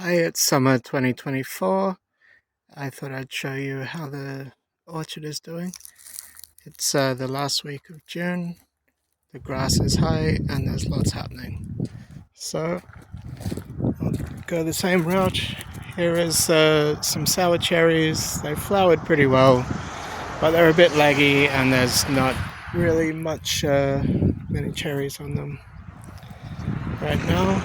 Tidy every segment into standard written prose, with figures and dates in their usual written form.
Hi, it's summer 2024. I thought I'd show you how the orchard is doing. It's the last week of June, the grass is high, and there's lots happening. So, I'll go the same route. Here is some sour cherries. They flowered pretty well, but they're a bit laggy, and there's not really many cherries on them right now.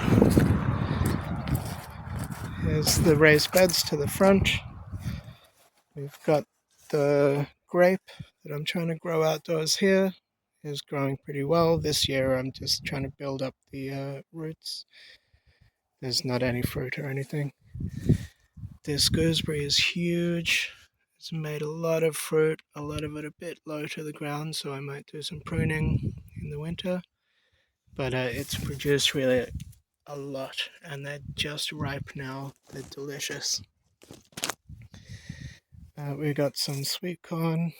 Here's the raised beds to the front. We've got the grape that I'm trying to grow outdoors here. Is growing pretty well. This year I'm just trying to build up the roots. There's not any fruit or anything. This gooseberry is huge. It's made a lot of fruit, a lot of it a bit low to the ground, so I might do some pruning in the winter. But it's produced really a lot, and they're just ripe now. They're delicious. We got some sweet corn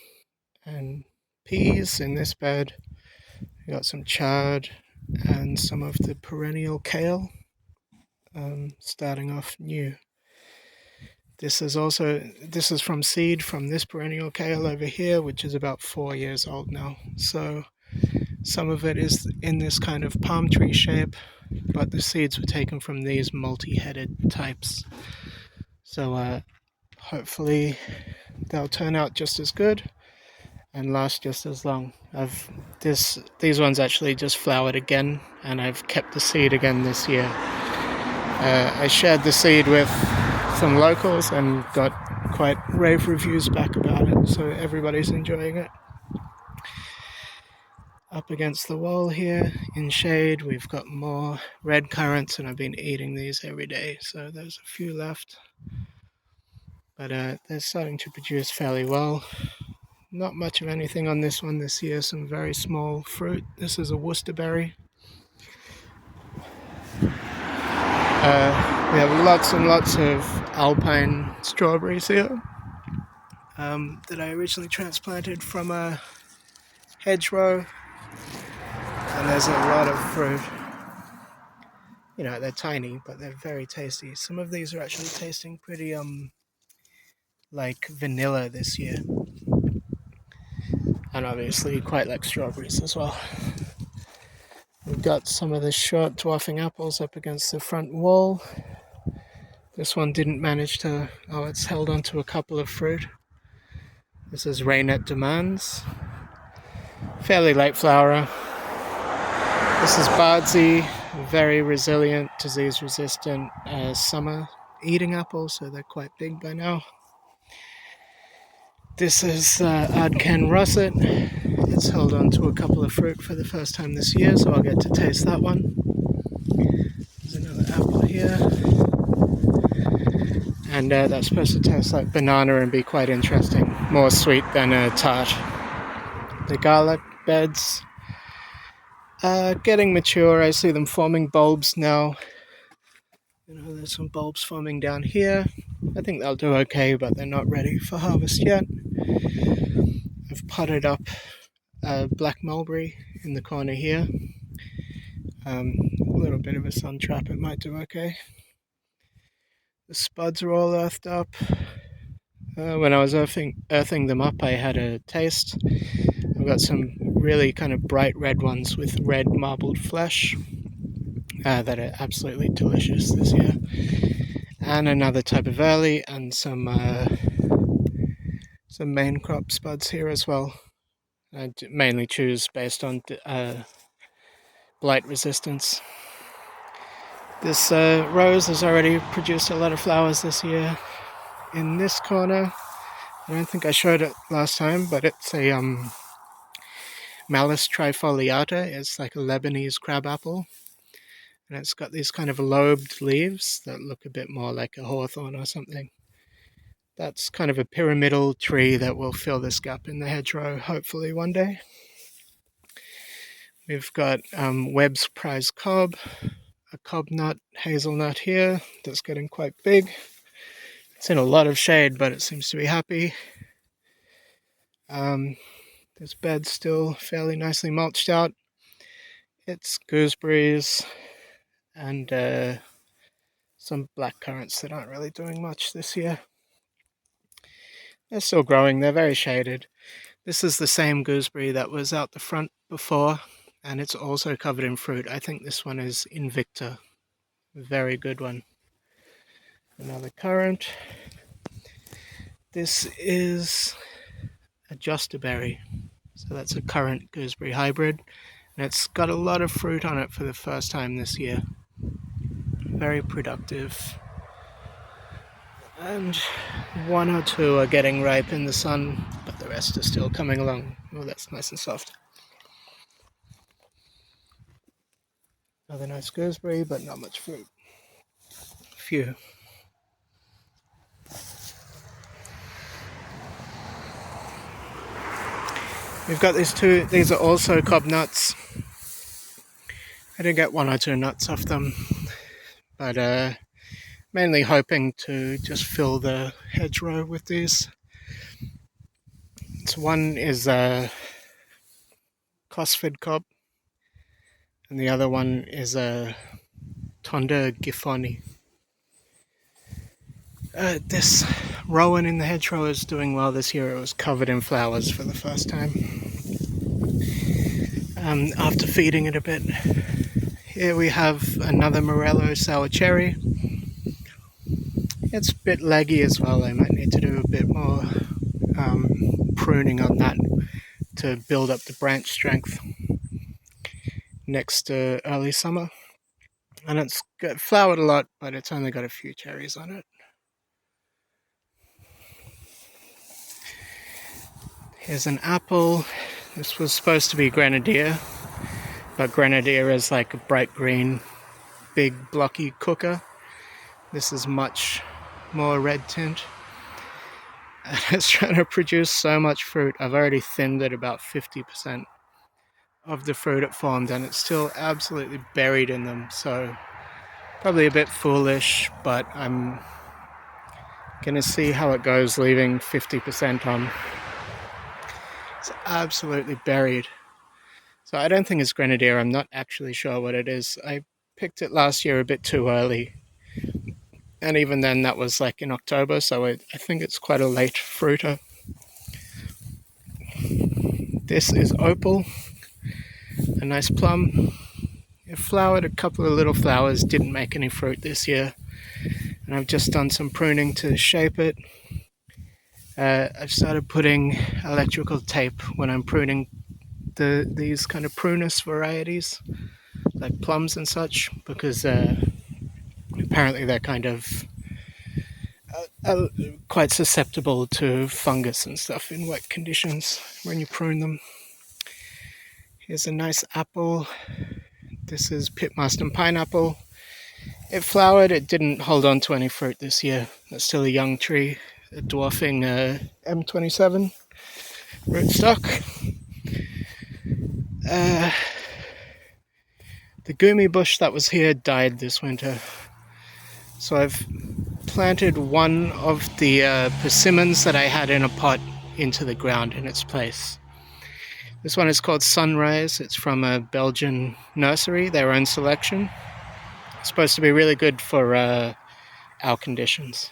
and peas in this bed. We got some chard and some of the perennial kale starting off new. This is from seed from this perennial kale over here, which is about 4 years old now. So some of it is in this kind of palm tree shape, but the seeds were taken from these multi-headed types. So hopefully they'll turn out just as good and last just as long. These ones actually just flowered again, and I've kept the seed again this year. I shared the seed with some locals and got quite rave reviews back about it, so everybody's enjoying it. Up against the wall here, in shade, we've got more red currants, and I've been eating these every day, so there's a few left. But they're starting to produce fairly well. Not much of anything on this one this year, some very small fruit. This is a Worcesterberry. We have lots and lots of alpine strawberries here that I originally transplanted from a hedgerow, and there's a lot of fruit. You know, they're tiny, but they're very tasty. Some of these are actually tasting pretty like vanilla this year, and obviously quite like strawberries as well. We've got some of the short dwarfing apples up against the front wall. This one didn't manage to, it's held onto a couple of fruit. This is Rainette Demands. Fairly late flower. This is Bardsey, very resilient, disease-resistant summer eating apple, so they're quite big by now. This is Ardcan Russet. It's held on to a couple of fruit for the first time this year, so I'll get to taste that one. There's another apple here. And that's supposed to taste like banana and be quite interesting. More sweet than a tart. The garlic beds are getting mature. I see them forming bulbs now. You know, there's some bulbs forming down here. I think they'll do okay, but they're not ready for harvest yet. I've potted up black mulberry in the corner here. A little bit of a sun trap, it might do okay. The spuds are all earthed up. When I was earthing them up, I had a taste. I've got some really kind of bright red ones with red marbled flesh that are absolutely delicious this year. And another type of early, and some main crop spuds here as well. I mainly choose based on blight resistance. This rose has already produced a lot of flowers this year. In this corner, I don't think I showed it last time, but it's a Malus trifoliata. It's like a Lebanese crabapple, and it's got these kind of lobed leaves that look a bit more like a hawthorn or something. That's kind of a pyramidal tree that will fill this gap in the hedgerow, hopefully one day. We've got Webb's Prize Cob, a cob nut, hazelnut here that's getting quite big. It's in a lot of shade, but it seems to be happy. This bed's still fairly nicely mulched out. It's gooseberries and some black currants that aren't really doing much this year. They're still growing, they're very shaded. This is the same gooseberry that was out the front before, and it's also covered in fruit. I think this one is Invicta. Very good one. Another currant. This is a justerberry. So that's a currant gooseberry hybrid. And it's got a lot of fruit on it for the first time this year. Very productive. And one or two are getting ripe in the sun, but the rest are still coming along. Oh, that's nice and soft. Another nice gooseberry, but not much fruit. Few. We've got these two, these are also cob nuts. I did get one or two nuts off them, but mainly hoping to just fill the hedgerow with these. So one is a Cosford cob, and the other one is a Tonda Giffoni. This rowan in the hedgerow is doing well this year. It was covered in flowers for the first time. After feeding it a bit. Here we have another Morello sour cherry. It's a bit leggy as well. I might need to do a bit more pruning on that to build up the branch strength next early summer. And it's got flowered a lot, but it's only got a few cherries on it. Here's an apple. This was supposed to be grenadier, but grenadier is like a bright green, big blocky cooker. This is much more red tint. And it's trying to produce so much fruit. I've already thinned it about 50% of the fruit it formed, and it's still absolutely buried in them. So probably a bit foolish, but I'm gonna see how it goes leaving 50% on. It's absolutely buried. So I don't think it's grenadier. I'm not actually sure what it is. I picked it last year a bit too early, and even then that was like in October, so I think it's quite a late fruiter. This is opal, a nice plum. It flowered a couple of little flowers, didn't make any fruit this year, and I've just done some pruning to shape it. I've started putting electrical tape when I'm pruning these kind of prunus varieties, like plums and such, because apparently they're kind of quite susceptible to fungus and stuff in wet conditions when you prune them. Here's a nice apple. This is Pitmaster pineapple. It flowered, it didn't hold on to any fruit this year. It's still a young tree, a dwarfing M27 rootstock. The gumi bush that was here died this winter. So I've planted one of the persimmons that I had in a pot into the ground in its place. This one is called Sunrise. It's from a Belgian nursery, their own selection. It's supposed to be really good for our conditions.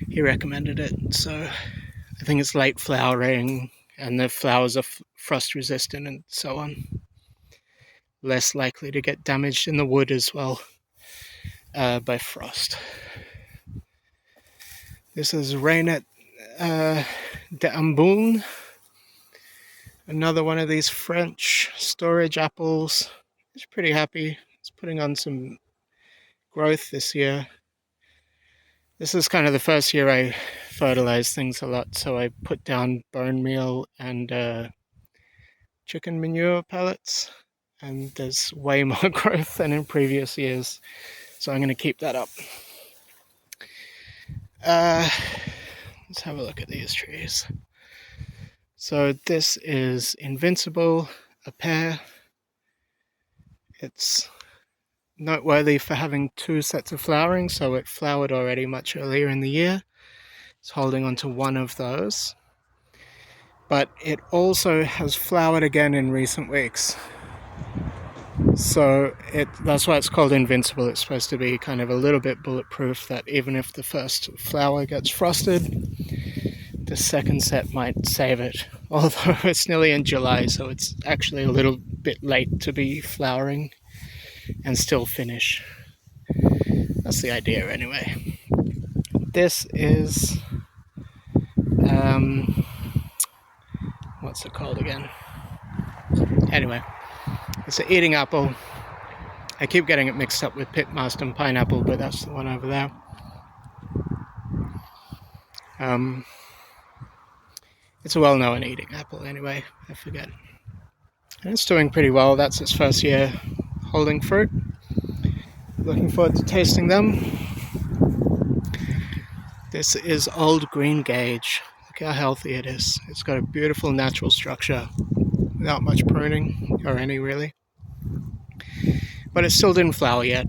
He recommended it, so I think it's late flowering and the flowers are frost resistant and so on. Less likely to get damaged in the wood as well by frost. This is Rainet d'Amboune. Another one of these French storage apples. It's pretty happy. It's putting on some growth this year. This is kind of the first year I fertilize things a lot, so I put down bone meal and chicken manure pellets, and there's way more growth than in previous years, so I'm going to keep that up. Let's have a look at these trees. So this is Invincible, a pear. It's noteworthy for having two sets of flowering, so it flowered already much earlier in the year. It's holding on to one of those. But it also has flowered again in recent weeks. So that's why it's called invincible. It's supposed to be kind of a little bit bulletproof, that even if the first flower gets frosted, the second set might save it. Although it's nearly in July, so it's actually a little bit late to be flowering and still finish. That's the idea anyway. This is, what's it called again? Anyway, it's an eating apple. I keep getting it mixed up with pitmaster pineapple, but that's the one over there. It's a well-known eating apple anyway, I forget. And it's doing pretty well. That's its first year holding fruit. Looking forward to tasting them. This is Old Green Gage. Look how healthy it is. It's got a beautiful natural structure without much pruning, or any really. But it still didn't flower yet.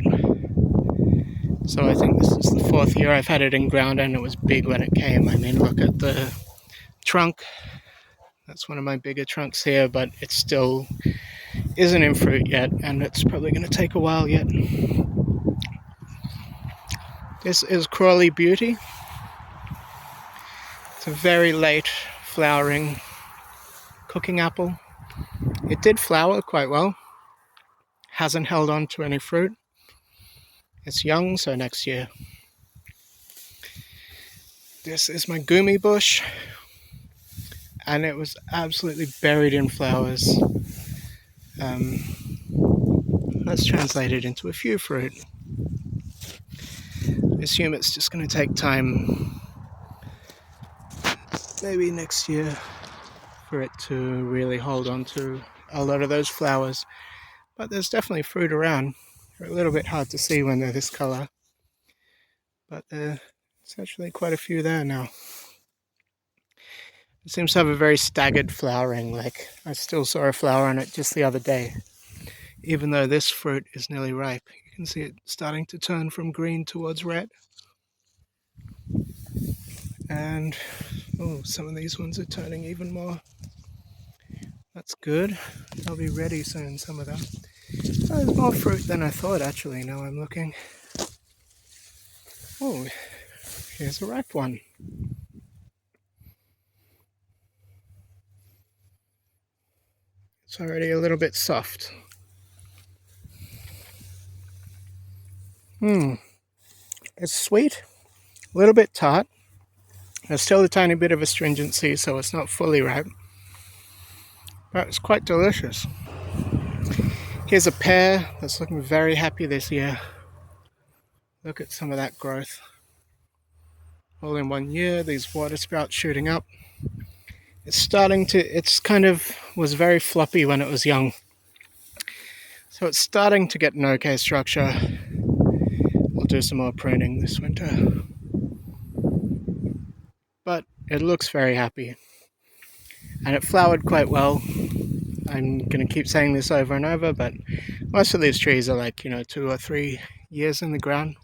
So I think this is the 4th year I've had it in ground, and it was big when it came. I mean, look at the trunk. That's one of my bigger trunks here, but it still isn't in fruit yet, and it's probably going to take a while yet. This is Crawley Beauty. It's a very late flowering cooking apple. It did flower quite well. Hasn't held on to any fruit. It's young, so next year. This is my Gumi bush, and it was absolutely buried in flowers. That's translated into a few fruit. I assume it's just going to take time, maybe next year, for it to really hold on to a lot of those flowers. But there's definitely fruit around. They're a little bit hard to see when they're this color, but there's actually quite a few there now. It seems to have a very staggered flowering. Like, I still saw a flower on it just the other day. Even though this fruit is nearly ripe, you can see it starting to turn from green towards red. And some of these ones are turning even more. That's good. They'll be ready soon, some of them. Oh, there's more fruit than I thought, actually, now I'm looking. Oh, here's a ripe one. It's already a little bit soft. It's sweet, a little bit tart. There's still a tiny bit of astringency, so it's not fully ripe. But it's quite delicious. Here's a pear that's looking very happy this year. Look at some of that growth. All in 1 year, these water sprouts shooting up. It's kind of was very floppy when it was young. So it's starting to get an okay structure. I'll do some more pruning this winter. But it looks very happy. And it flowered quite well. I'm going to keep saying this over and over, but most of these trees are like, 2 or 3 years in the ground.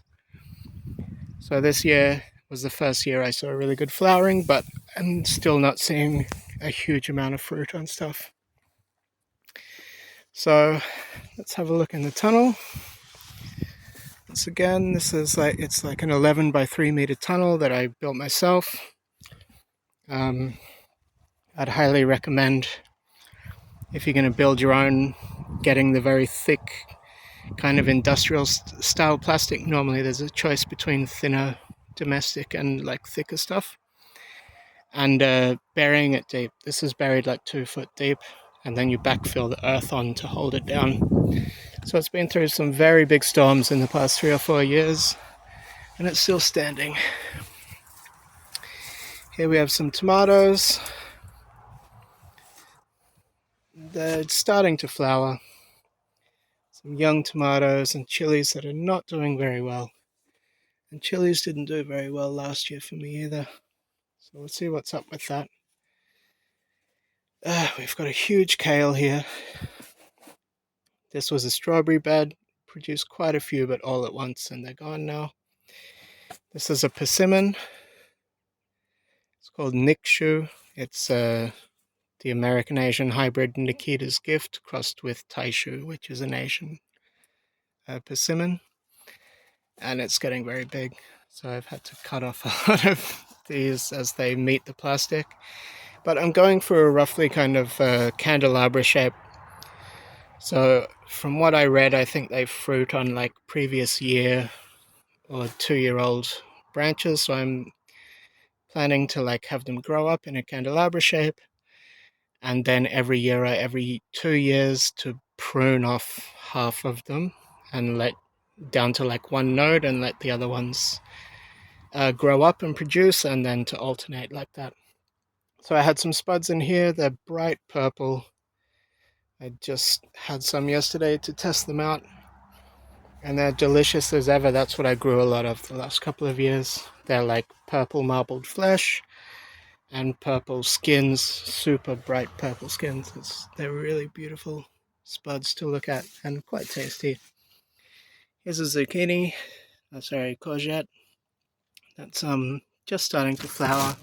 So this year was the first year I saw a really good flowering, but I'm still not seeing a huge amount of fruit on stuff. So let's have a look in the tunnel. Once again, it's like an 11 by 3 meter tunnel that I built myself. I'd highly recommend, if you're going to build your own, getting the very thick kind of industrial style plastic. Normally there's a choice between thinner domestic and like thicker stuff, and burying it deep. This is buried like 2 foot deep, and then you backfill the earth on to hold it down. So it's been through some very big storms in the past 3 or 4 years, and it's still standing. Here we have some tomatoes. They're starting to flower. Some young tomatoes and chilies that are not doing very well. And chilies didn't do very well last year for me either. So we'll see what's up with that. We've got a huge kale here. This was a strawberry bed. Produced quite a few, but all at once, and they're gone now. This is a persimmon. It's called Nickshoe. It's the American Asian hybrid Nikita's Gift crossed with Taishu, which is an Asian persimmon, and it's getting very big. So I've had to cut off a lot of these as they meet the plastic. But I'm going for a roughly kind of candelabra shape. So from what I read, I think they fruit on like previous year or 2-year-old branches. So I'm planning to like have them grow up in a candelabra shape, and then every year or every 2 years to prune off half of them and let down to like one node and let the other ones grow up and produce, and then to alternate like that. So I had some spuds in here. They're bright purple. I just had some yesterday to test them out, and they're delicious as ever. That's what I grew a lot of the last couple of years. They're like purple marbled flesh and purple skins, super bright purple skins. They're really beautiful spuds to look at and quite tasty. Here's a zucchini, sorry, courgette. That's just starting to flower,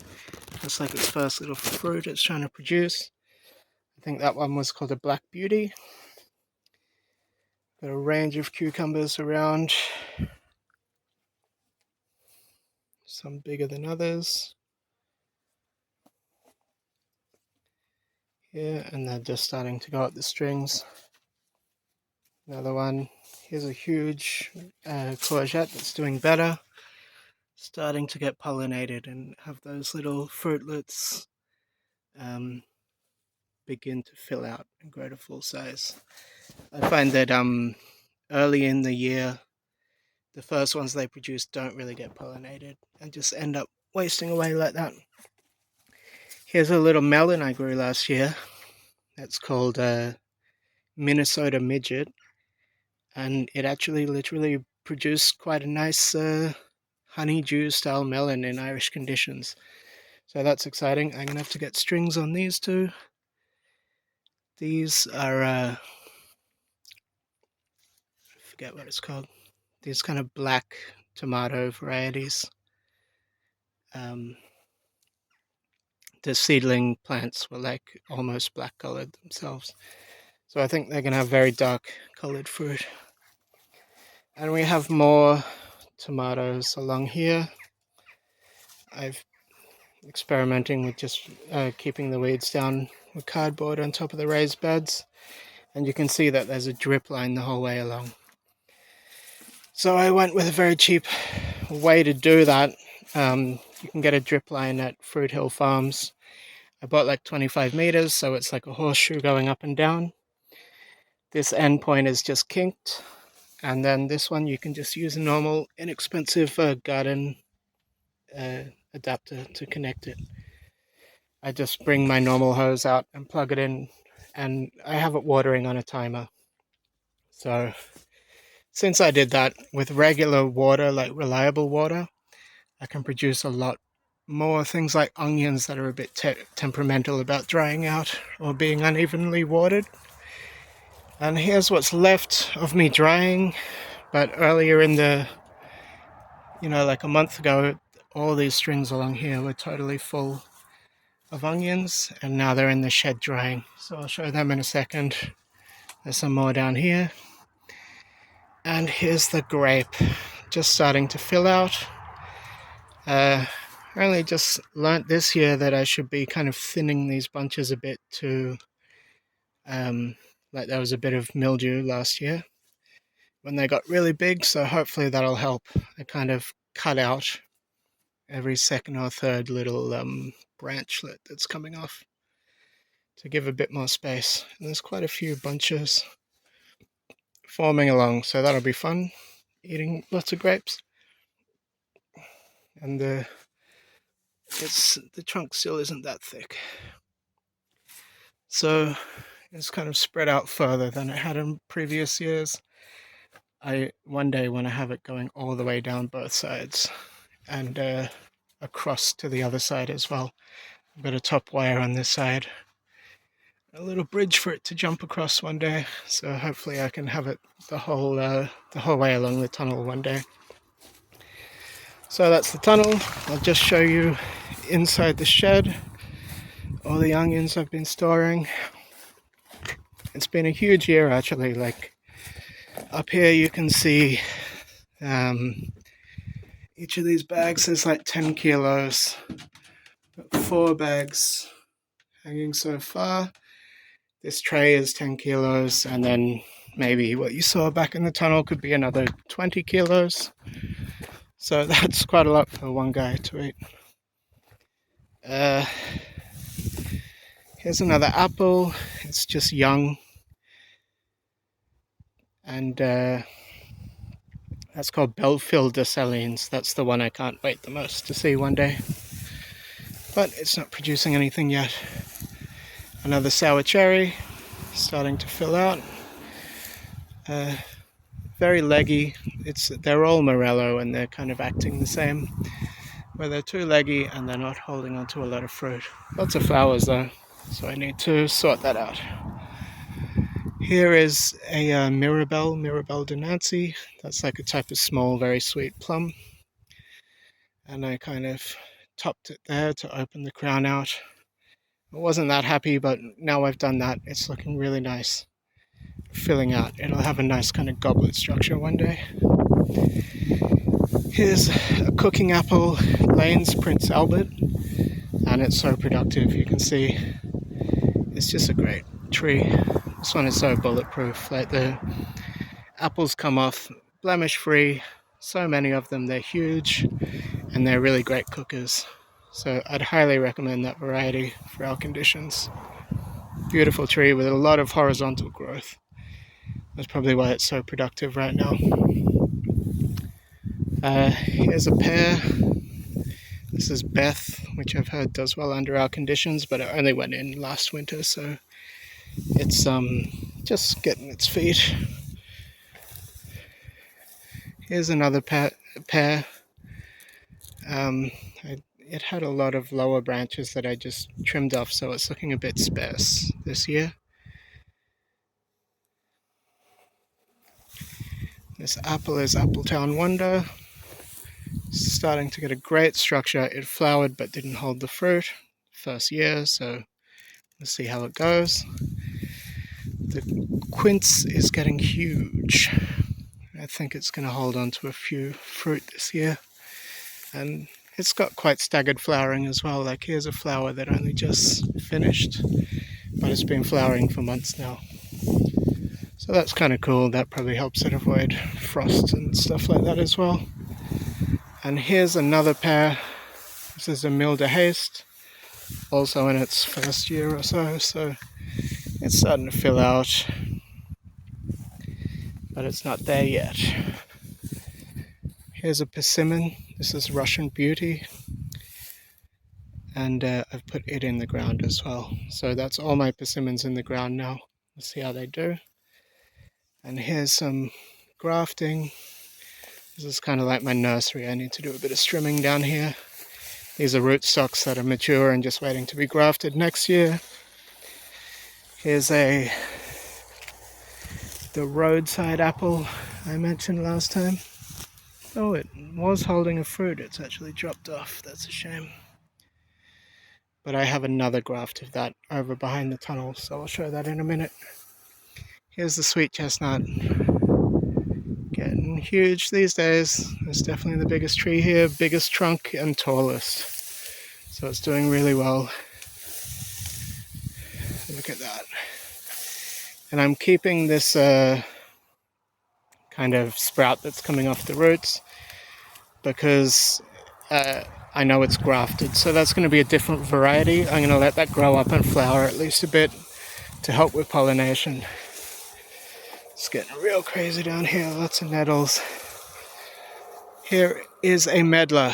just like its first little fruit it's trying to produce. I think that one was called a Black Beauty. Got a range of cucumbers around, some bigger than others. Here, and they're just starting to go up the strings. Another one. Here's a huge courgette that's doing better, starting to get pollinated and have those little fruitlets begin to fill out and grow to full size. I find that early in the year, the first ones they produce don't really get pollinated and just end up wasting away like that. Here's a little melon I grew last year. That's called Minnesota Midget, and it actually literally produced quite a nice honeydew style melon in Irish conditions. So that's exciting. I'm gonna have to get strings on these too. These are I forget what it's called. These kind of black tomato varieties. The seedling plants were like almost black colored themselves. So I think they're gonna have very dark colored fruit. And we have more tomatoes along here. I've experimenting with just keeping the weeds down with cardboard on top of the raised beds, and you can see that there's a drip line the whole way along. So I went with a very cheap way to do that. You can get a drip line at Fruit Hill Farms. I bought like 25 meters, so it's like a horseshoe going up and down. This end point is just kinked, and then this one you can just use a normal inexpensive garden adapter to connect it. I just bring my normal hose out and plug it in, and I have it watering on a timer. So since I did that with regular water, like reliable water, I can produce a lot more things like onions that are a bit temperamental about drying out or being unevenly watered. And here's what's left of me drying, but earlier in the, like a month ago, all these strings along here were totally full of onions, and now they're in the shed drying. So I'll show them in a second. There's some more down here. And here's the grape, just starting to fill out. I only just learnt this year that I should be kind of thinning these bunches a bit to, like there was a bit of mildew last year when they got really big, so hopefully that'll help. I kind of cut out every second or third little branchlet that's coming off to give a bit more space. And there's quite a few bunches forming along, so that'll be fun, eating lots of grapes. And the trunk still isn't that thick, so it's kind of spread out further than it had in previous years. One day want to have it going all the way down both sides and across to the other side as well. I've got a top wire on this side, a little bridge for it to jump across one day, so hopefully I can have it the whole way along the tunnel one day. So that's the tunnel. I'll just show you inside the shed all the onions I've been storing. It's been a huge year actually. Like up here you can see each of these bags is like 10 kilos. 4 bags hanging so far. This tray is 10 kilos, and then maybe what you saw back in the tunnel could be another 20 kilos. So that's quite a lot for one guy to eat. Here's another apple. It's just young. And that's called Belfield Dessalines. That's the one I can't wait the most to see one day. But it's not producing anything yet. Another sour cherry, starting to fill out. Very leggy. They're all morello and they're kind of acting the same, where they're too leggy and they're not holding onto a lot of fruit. Lots of flowers though, so I need to sort that out. Here is a Mirabelle de Nancy. That's like a type of small, very sweet plum. And I kind of topped it there to open the crown out. I wasn't that happy, but now I've done that, it's looking really nice. Filling out. It'll have a nice kind of goblet structure one day. Here's a cooking apple, Lane's Prince Albert, and it's so productive. You can see it's just a great tree. This one is so bulletproof. Like the apples come off blemish free. So many of them. They're huge and they're really great cookers. So I'd highly recommend that variety for our conditions. Beautiful tree with a lot of horizontal growth. That's probably why it's so productive right now. Here's a pear. This is Beth, which I've heard does well under our conditions, but it only went in last winter, so it's just getting its feet. Here's another pear. It had a lot of lower branches that I just trimmed off, so it's looking a bit sparse this year. This apple is Appletown Wonder. It's starting to get a great structure. It flowered but didn't hold the fruit first year, so we'll see how it goes. The quince is getting huge. I think it's going to hold on to a few fruit this year. And it's got quite staggered flowering as well. Like here's a flower that only just finished, but it's been flowering for months now. So that's kind of cool. That probably helps it avoid frost and stuff like that as well. And here's another pear. This is a Mille de Haste, also in its first year or so. So it's starting to fill out, but it's not there yet. Here's a persimmon. This is Russian Beauty. And I've put it in the ground as well. So that's all my persimmons in the ground now. Let's see how they do. And here's some grafting. This is kind of like my nursery. I need to do a bit of strimming down here. These are rootstocks that are mature and just waiting to be grafted next year. Here's the roadside apple I mentioned last time. Oh, it was holding a fruit. It's actually dropped off. That's a shame. But I have another graft of that over behind the tunnel, so I'll show that in a minute. Here's the sweet chestnut. Getting huge these days. It's definitely the biggest tree here, biggest trunk and tallest. So it's doing really well. Look at that. And I'm keeping this kind of sprout that's coming off the roots because I know it's grafted. So that's going to be a different variety. I'm going to let that grow up and flower at least a bit to help with pollination. It's getting real crazy down here, lots of nettles. Here is a medlar.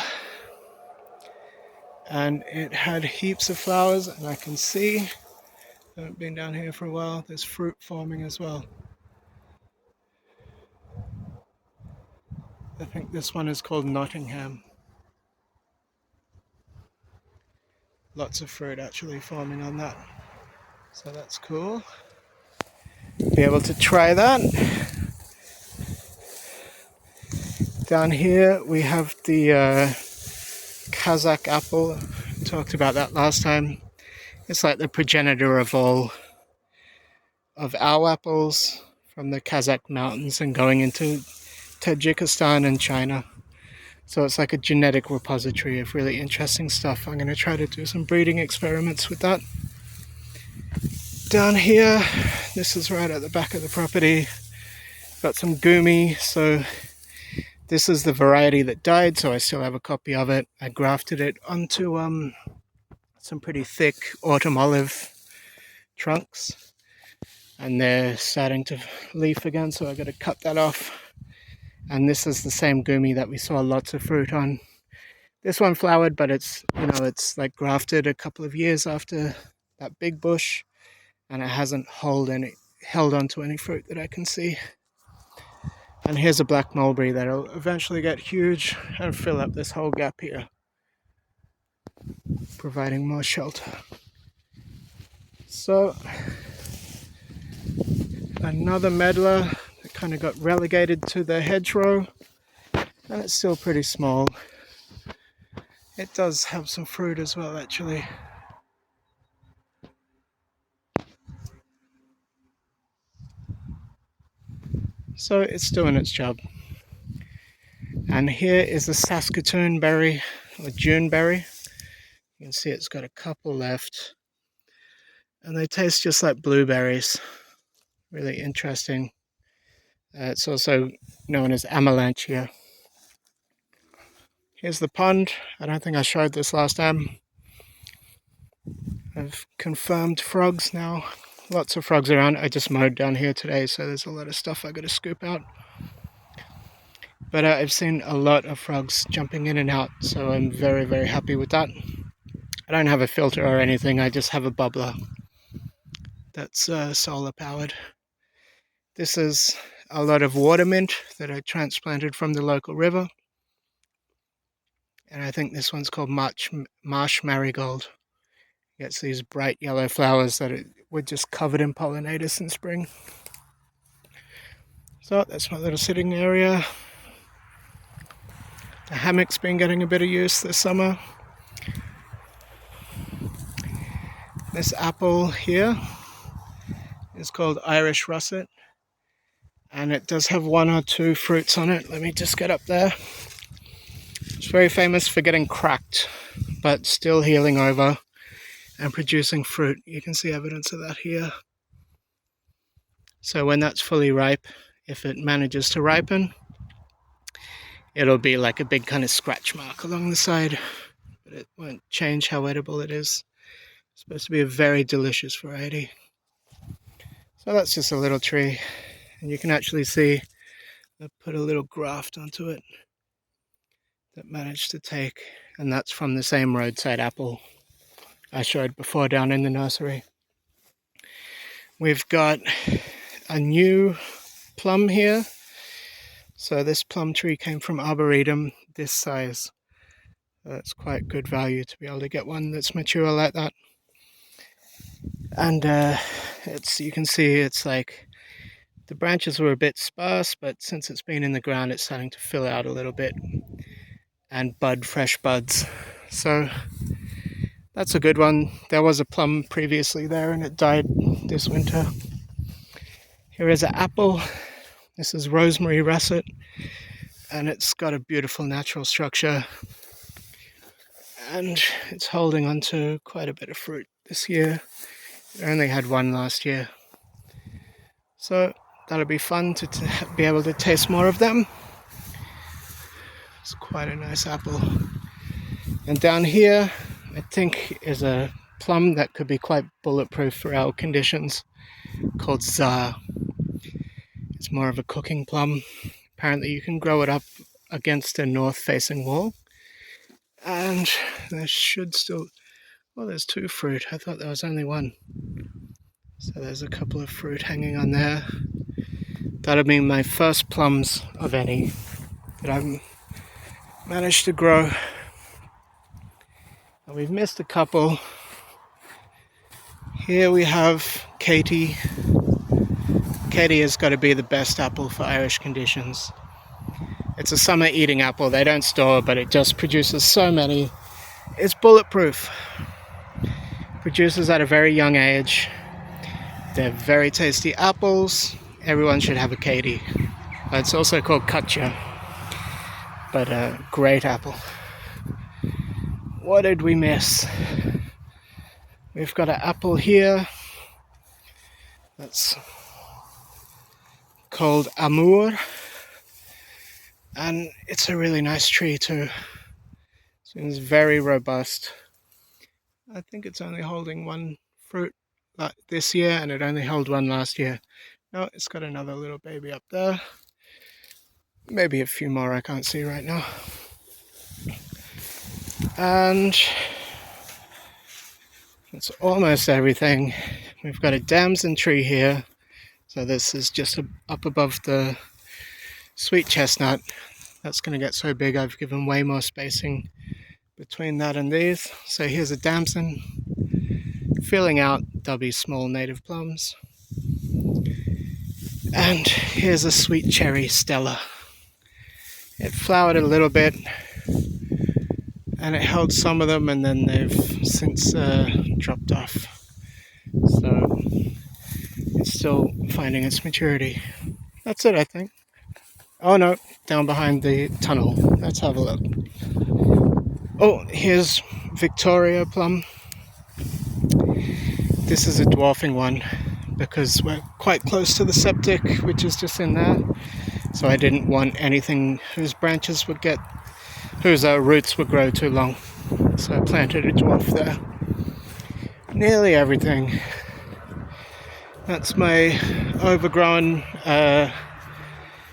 And it had heaps of flowers, and I can see, I haven't been down here for a while, there's fruit forming as well. I think this one is called Nottingham. Lots of fruit actually forming on that. So that's cool. Be able to try that. Down here we have the Kazakh apple. I talked about that last time. It's like the progenitor of all of our apples from the Kazakh mountains and going into Tajikistan and China. So it's like a genetic repository of really interesting stuff. I'm going to try to do some breeding experiments with that. Down here, this is right at the back of the property. Got some gumi. So this is the variety that died, so I still have a copy of it. I grafted it onto some pretty thick autumn olive trunks, and they're starting to leaf again, so I got to cut that off. And this is the same gumi that we saw lots of fruit on. This one flowered, but it's like grafted a couple of years after that big bush, and it hasn't held onto any fruit that I can see. And here's a black mulberry that'll eventually get huge and fill up this whole gap here, providing more shelter. So another medlar that kind of got relegated to the hedgerow, and it's still pretty small. It does have some fruit as well, actually. So it's doing its job. And here is the Saskatoon berry, or June berry. You can see it's got a couple left. And they taste just like blueberries. Really interesting. It's also known as Amelanchier. Here's the pond. I don't think I showed this last time. I've confirmed frogs now. Lots of frogs around. I just mowed down here today, so there's a lot of stuff I got to scoop out. But I've seen a lot of frogs jumping in and out, so I'm very, very happy with that. I don't have a filter or anything, I just have a bubbler that's solar powered. This is a lot of water mint that I transplanted from the local river. And I think this one's called marsh marigold. It gets these bright yellow flowers that were just covered in pollinators in spring. So that's my little sitting area. The hammock's been getting a bit of use this summer. This apple here is called Irish russet, and it does have one or two fruits on it. Let me just get up there. It's very famous for getting cracked, but still healing over and producing fruit. You can see evidence of that here. So when that's fully ripe, if it manages to ripen, it'll be like a big kind of scratch mark along the side, but it won't change how edible it is. It's supposed to be a very delicious variety. So that's just a little tree, and you can actually see I put a little graft onto it that managed to take, and that's from the same roadside apple I showed before down in the nursery. We've got a new plum here. So this plum tree came from Arboretum, this size. That's quite good value to be able to get one that's mature like that. And you can see it's like the branches were a bit sparse, but since it's been in the ground, it's starting to fill out a little bit and bud fresh buds. So that's a good one. There was a plum previously there and it died this winter. Here is an apple. This is rosemary russet, and it's got a beautiful natural structure, and it's holding on to quite a bit of fruit this year. I only had one last year, so that'll be fun to be able to taste more of them. It's quite a nice apple. And down here, I think, is a plum that could be quite bulletproof for our conditions, called Tsar. It's more of a cooking plum. Apparently you can grow it up against a north-facing wall. And there should still... Well, there's two fruit. I thought there was only one. So there's a couple of fruit hanging on there. That'll be my first plums of any that I've managed to grow. And we've missed a couple. Here we have Katie. Katie has got to be the best apple for Irish conditions. It's a summer eating apple. They don't store, but it just produces so many. It's bulletproof. produces at a very young age. They're very tasty apples. Everyone should have a Katie. It's also called Katja, but a great apple. What did we miss? We've got an apple here that's called Amour, and it's a really nice tree too. Seems very robust. I think it's only holding one fruit this year, and it only held one last year. No, it's got another little baby up there. Maybe a few more I can't see right now. And that's almost everything. We've got a damson tree here. So this is just up above the sweet chestnut. That's going to get so big I've given way more spacing between that and these. So here's a damson. Filling out, there'll be small native plums. And here's a sweet cherry Stella. It flowered a little bit, and it held some of them, and then they've since dropped off. So it's still finding its maturity. That's it, I think. Oh no, down behind the tunnel. Let's have a look. Oh, here's Victoria plum. This is a dwarfing one because we're quite close to the septic, which is just in there. So I didn't want anything whose roots would grow too long. So I planted a dwarf there. Nearly everything. That's my overgrown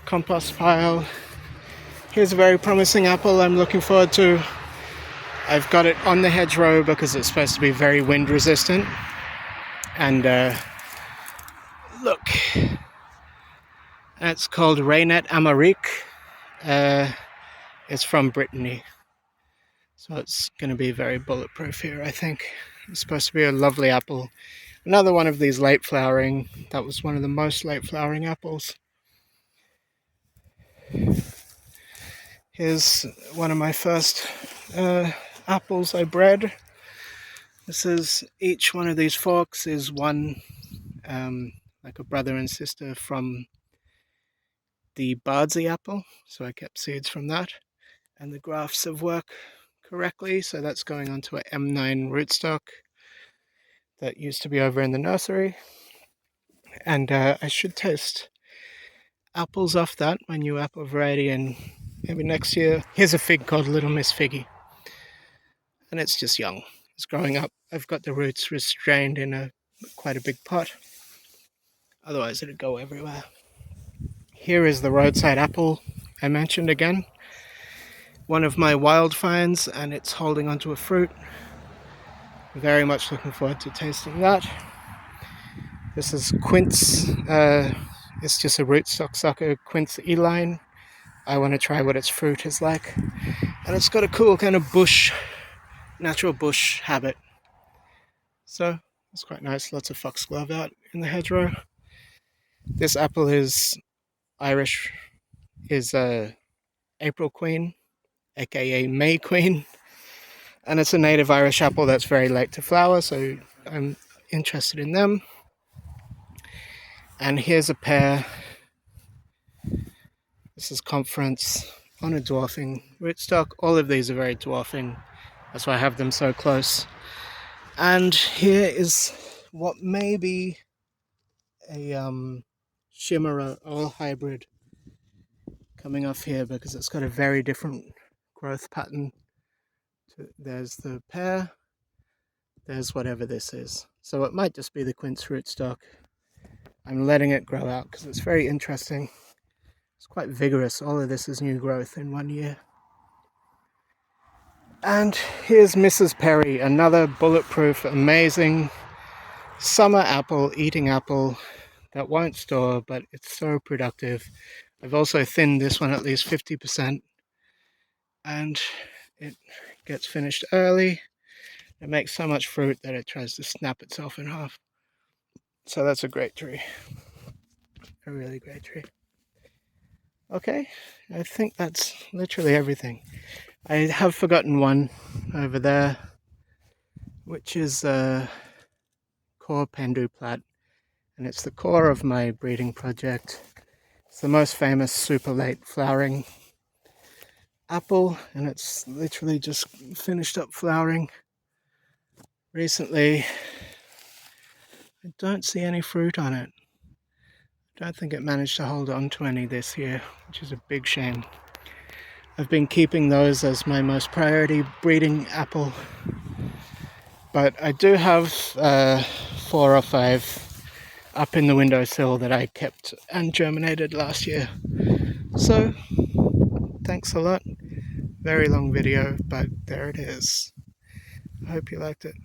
compost pile. Here's a very promising apple I'm looking forward to. I've got it on the hedgerow because it's supposed to be very wind resistant. And look, it's called Rainet Amérique. It's from Brittany. So it's going to be very bulletproof here, I think. It's supposed to be a lovely apple. Another one of these late flowering. That was one of the most late flowering apples. Here's one of my first apples I bred. This is, each one of these forks is one, like a brother and sister from the Bardsey apple. So I kept seeds from that. And the grafts have worked correctly. So that's going onto an M9 rootstock that used to be over in the nursery. And I should taste apples off that, my new apple variety, and maybe next year. Here's a fig called Little Miss Figgy. And it's just young. It's growing up. I've got the roots restrained in quite a big pot. Otherwise it'd go everywhere. Here is the roadside apple I mentioned again. One of my wild finds, and it's holding onto a fruit. Very much looking forward to tasting that. This is Quince. It's just a rootstock sucker, Quince A. I want to try what its fruit is like. And it's got a cool kind of natural bush habit. So it's quite nice. Lots of foxglove out in the hedgerow. This apple is Irish, is April Queen, aka May Queen. And it's a native Irish apple that's very late to flower, so I'm interested in them. And here's a pear. This is Conference on a dwarfing rootstock. All of these are very dwarfing. That's why I have them so close. And here is what may be a Chimera oil hybrid coming off here because it's got a very different growth pattern. There's the pear. There's whatever this is. So it might just be the quince rootstock. I'm letting it grow out because it's very interesting. It's quite vigorous. All of this is new growth in 1 year. And here's Mrs. Perry, another bulletproof, amazing summer apple, eating apple that won't store, but it's so productive. I've also thinned this one at least 50%, and it gets finished early. It makes so much fruit that it tries to snap itself in half. So that's a great tree. A really great tree. Okay, I think that's literally everything. I have forgotten one over there. which is core pendu plat, and it's the core of my breeding project. It's the most famous super late flowering apple, and it's literally just finished up flowering recently. I don't see any fruit on it. I don't think it managed to hold on to any this year, which is a big shame. I've been keeping those as my most priority breeding apple, but I do have 4 or 5 up in the windowsill that I kept and germinated last year. So thanks a lot. Very long video, but there it is. I hope you liked it.